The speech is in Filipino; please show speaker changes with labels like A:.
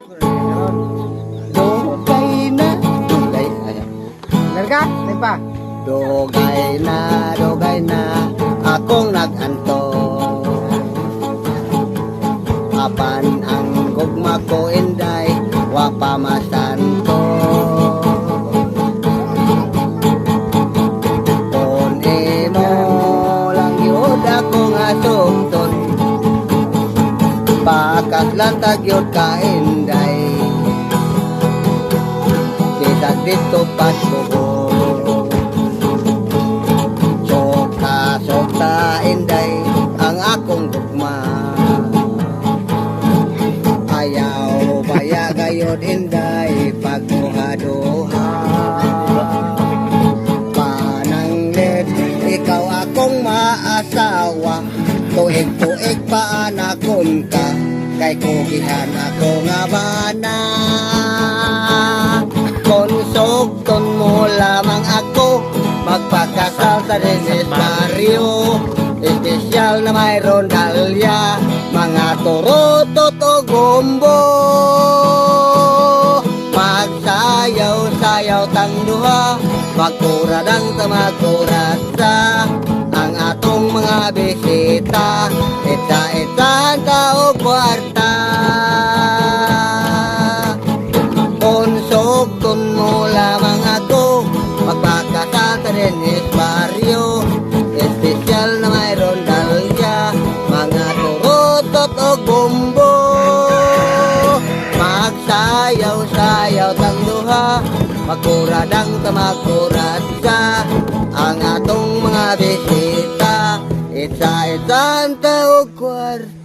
A: Dugay na, dugay, ayan.
B: Bener ka? Lain pa.
A: Dugay na, akong naganto. Apan ang gugma ko inday, wa pa masanto. Kung imo lang yun akong asumton, bakas lantag yun ka inday. Kita dito pagbubo, sokta inday ang akong gugma. Ayaw baya gayod inday pagduha-duha. Pananglit ikaw akong maasawa, tuig-tuig pa anakon ka, kay kugihan ako nga bana. Konsugton mo lamang ako, magpakasal sa desesparyo. Espesyal na mayroon dalya, mga turutot o gumbo. Magsayaw-sayaw tang duha, magkuradang sa magkurasa. Ang atong mga bisita, ita-itaan ka o kwarta. Konsugton mo lamang ako, magpakasal sa desesparyo. Espesyal na mayroon dalya, mga turutot o gumbo. Magsayaw-sayaw tang duha, magkuradang sa magkuradsa. Ang atong mga bisita, isa-isang taog kwarta.